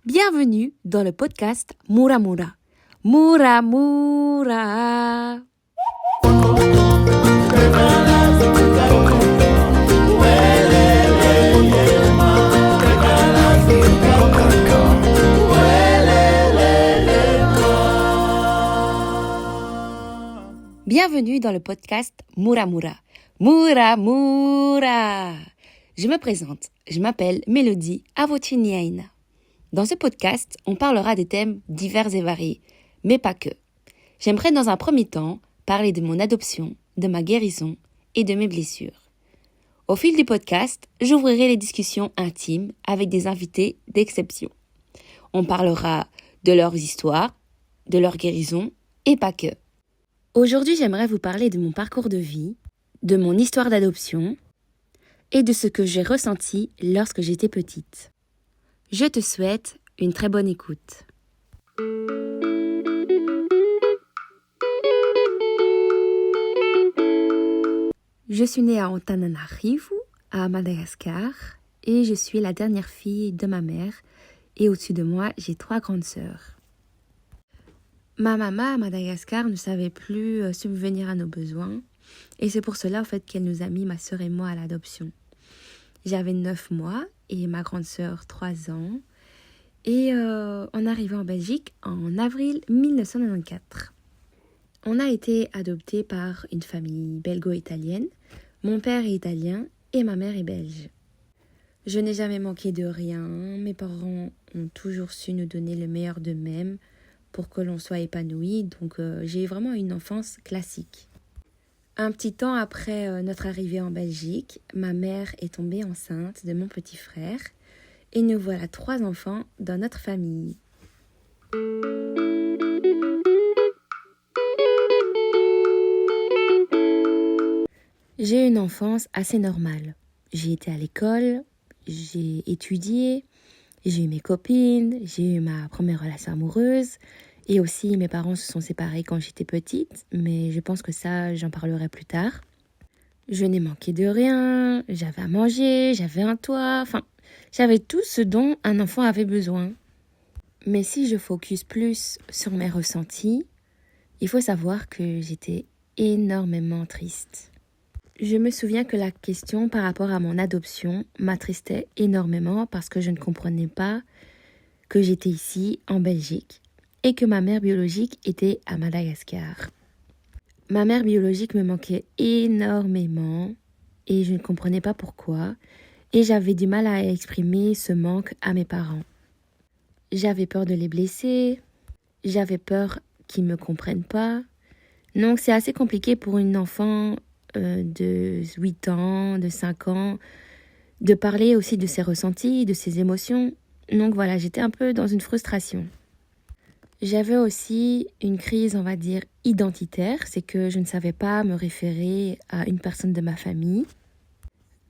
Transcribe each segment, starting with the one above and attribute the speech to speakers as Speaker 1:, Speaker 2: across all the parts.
Speaker 1: Bienvenue dans le podcast Mura Mura. Mura Mura. Bienvenue dans le podcast Mura Mura. Mura Mura. Je me présente, je m'appelle Mélodie Avotiniaina. Dans ce podcast, on parlera des thèmes divers et variés, mais pas que. J'aimerais dans un premier temps parler de mon adoption, de ma guérison et de mes blessures. Au fil du podcast, j'ouvrirai les discussions intimes avec des invités d'exception. On parlera de leurs histoires, de leur guérison et pas que. Aujourd'hui, j'aimerais vous parler de mon parcours de vie, de mon histoire d'adoption et de ce que j'ai ressenti lorsque j'étais petite. Je te souhaite une très bonne écoute. Je suis née à Antananarivo, à Madagascar, et je suis la dernière fille de ma mère. Et au-dessus de moi, j'ai 3 grandes sœurs. Ma maman à Madagascar ne savait plus subvenir à nos besoins, et c'est pour cela en fait qu'elle nous a mis, ma sœur et moi, à l'adoption. J'avais 9 mois et ma grande sœur 3 ans. Et on arrivait en Belgique en avril 1994. On a été adoptés par une famille belgo-italienne. Mon père est italien et ma mère est belge. Je n'ai jamais manqué de rien. Mes parents ont toujours su nous donner le meilleur d'eux-mêmes pour que l'on soit épanoui. Donc j'ai eu vraiment une enfance classique. Un petit temps après notre arrivée en Belgique, ma mère est tombée enceinte de mon petit frère et nous voilà 3 enfants dans notre famille. J'ai eu une enfance assez normale. J'ai été à l'école, j'ai étudié, j'ai eu mes copines, j'ai eu ma première relation amoureuse. Et aussi, mes parents se sont séparés quand j'étais petite, mais je pense que ça, j'en parlerai plus tard. Je n'ai manqué de rien, j'avais à manger, j'avais un toit, j'avais tout ce dont un enfant avait besoin. Mais si je focus plus sur mes ressentis, il faut savoir que j'étais énormément triste. Je me souviens que la question par rapport à mon adoption m'attristait énormément parce que je ne comprenais pas que j'étais ici, en Belgique, et que ma mère biologique était à Madagascar. Ma mère biologique me manquait énormément et je ne comprenais pas pourquoi et j'avais du mal à exprimer ce manque à mes parents. J'avais peur de les blesser, j'avais peur qu'ils ne me comprennent pas. Donc c'est assez compliqué pour une enfant de 8 ans, de 5 ans, de parler aussi de ses ressentis, de ses émotions. Donc voilà, j'étais un peu dans une frustration. J'avais aussi une crise, on va dire, identitaire. C'est que je ne savais pas me référer à une personne de ma famille,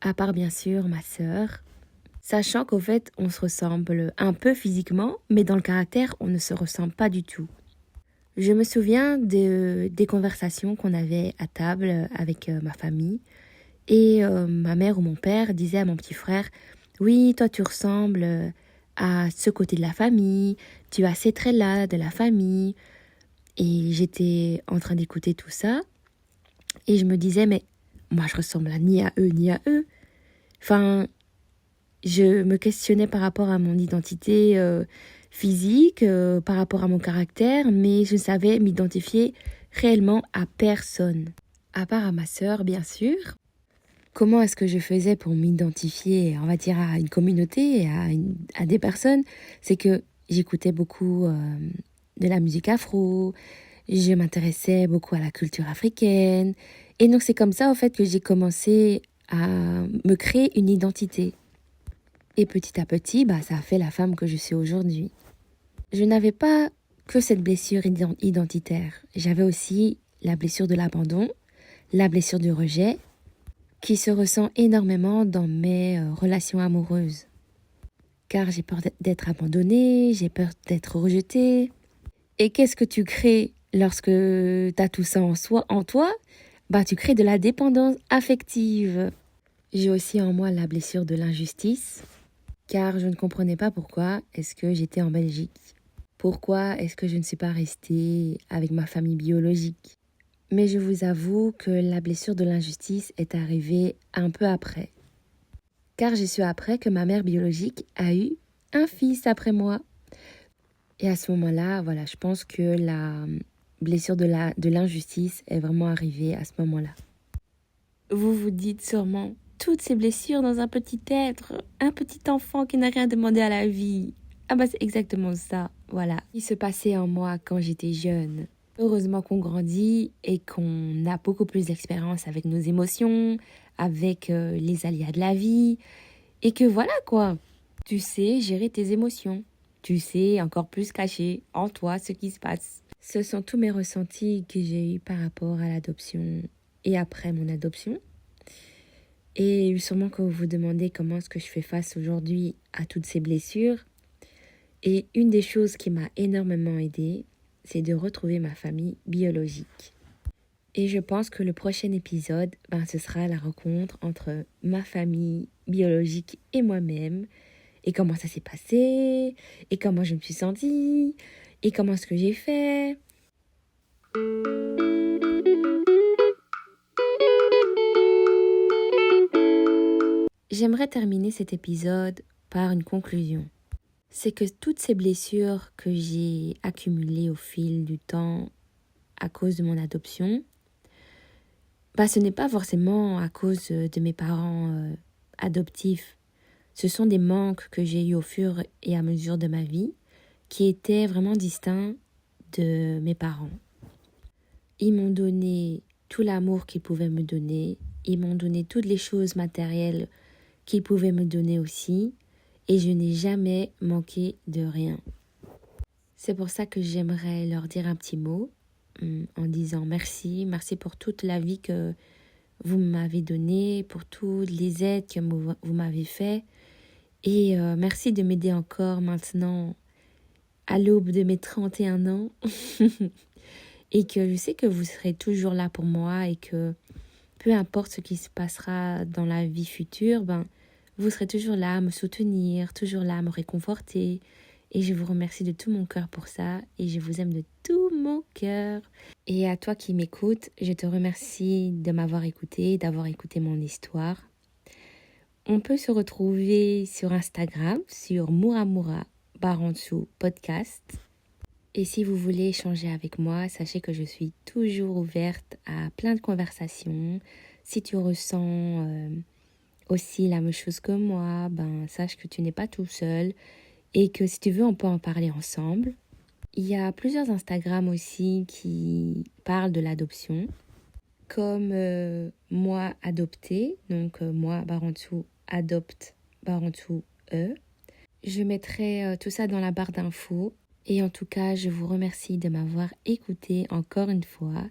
Speaker 1: à part bien sûr ma sœur. Sachant qu'au fait, on se ressemble un peu physiquement, mais dans le caractère, on ne se ressemble pas du tout. Je me souviens des conversations qu'on avait à table avec ma famille. Et ma mère ou mon père disait à mon petit frère « Oui, toi tu ressembles à ce côté de la famille, tu as ces traits-là de la famille. » Et j'étais en train d'écouter tout ça. Et je me disais « Mais moi je ressemble ni à eux ni à eux. » Je me questionnais par rapport à mon identité physique, par rapport à mon caractère, mais je ne savais m'identifier réellement à personne. À part à ma sœur, bien sûr. Comment est-ce que je faisais pour m'identifier, on va dire, à une communauté, à des personnes? C'est que j'écoutais beaucoup de la musique afro, je m'intéressais beaucoup à la culture africaine. Et donc c'est comme ça, en fait, que j'ai commencé à me créer une identité. Et petit à petit, ça a fait la femme que je suis aujourd'hui. Je n'avais pas que cette blessure identitaire. J'avais aussi la blessure de l'abandon, la blessure du rejet, qui se ressent énormément dans mes relations amoureuses. Car j'ai peur d'être abandonnée, j'ai peur d'être rejetée. Et qu'est-ce que tu crées lorsque tu as tout ça en toi? Tu crées de la dépendance affective. J'ai aussi en moi la blessure de l'injustice, car je ne comprenais pas pourquoi est-ce que j'étais en Belgique. Pourquoi est-ce que je ne suis pas restée avec ma famille biologique? Mais je vous avoue que la blessure de l'injustice est arrivée un peu après. Car j'ai su après que ma mère biologique a eu un fils après moi. Et à ce moment-là, voilà, je pense que la blessure de l'injustice est vraiment arrivée à ce moment-là. Vous vous dites sûrement, toutes ces blessures dans un petit être, un petit enfant qui n'a rien demandé à la vie. Ah bah c'est exactement ça, voilà. Il se passait en moi quand j'étais jeune. Heureusement qu'on grandit et qu'on a beaucoup plus d'expérience avec nos émotions, avec les aléas de la vie. Et que voilà quoi, tu sais gérer tes émotions. Tu sais encore plus cacher en toi ce qui se passe. Ce sont tous mes ressentis que j'ai eus par rapport à l'adoption et après mon adoption. Et sûrement que vous vous demandez comment est-ce que je fais face aujourd'hui à toutes ces blessures. Et une des choses qui m'a énormément aidée, c'est de retrouver ma famille biologique. Et je pense que le prochain épisode, ce sera la rencontre entre ma famille biologique et moi-même. Et comment ça s'est passé, et comment je me suis sentie, et comment est-ce que j'ai fait. J'aimerais terminer cet épisode par une conclusion. C'est que toutes ces blessures que j'ai accumulées au fil du temps à cause de mon adoption, ce n'est pas forcément à cause de mes parents adoptifs. Ce sont des manques que j'ai eus au fur et à mesure de ma vie qui étaient vraiment distincts de mes parents. Ils m'ont donné tout l'amour qu'ils pouvaient me donner. Ils m'ont donné toutes les choses matérielles qu'ils pouvaient me donner aussi. Et je n'ai jamais manqué de rien. C'est pour ça que j'aimerais leur dire un petit mot en disant merci. Merci pour toute la vie que vous m'avez donnée, pour toutes les aides que vous m'avez fait. Et merci de m'aider encore maintenant à l'aube de mes 31 ans. Et que je sais que vous serez toujours là pour moi et que peu importe ce qui se passera dans la vie future, vous serez toujours là à me soutenir, toujours là à me réconforter. Et je vous remercie de tout mon cœur pour ça et je vous aime de tout mon cœur. Et à toi qui m'écoutes, je te remercie de m'avoir écouté, d'avoir écouté mon histoire. On peut se retrouver sur Instagram, sur Muramura Baransu Podcast. Et si vous voulez échanger avec moi, sachez que je suis toujours ouverte à plein de conversations. Si tu ressens aussi la même chose que moi, sache que tu n'es pas tout seul et que si tu veux, on peut en parler ensemble. Il y a plusieurs Instagram aussi qui parlent de l'adoption, comme moi adopté, donc moi Barantu adopte Barantu E. Je mettrai tout ça dans la barre d'infos. Et en tout cas, je vous remercie de m'avoir écouté encore une fois.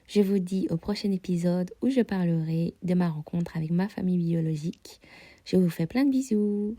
Speaker 1: Je vous dis au prochain épisode où je parlerai de ma rencontre avec ma famille biologique. Je vous fais plein de bisous.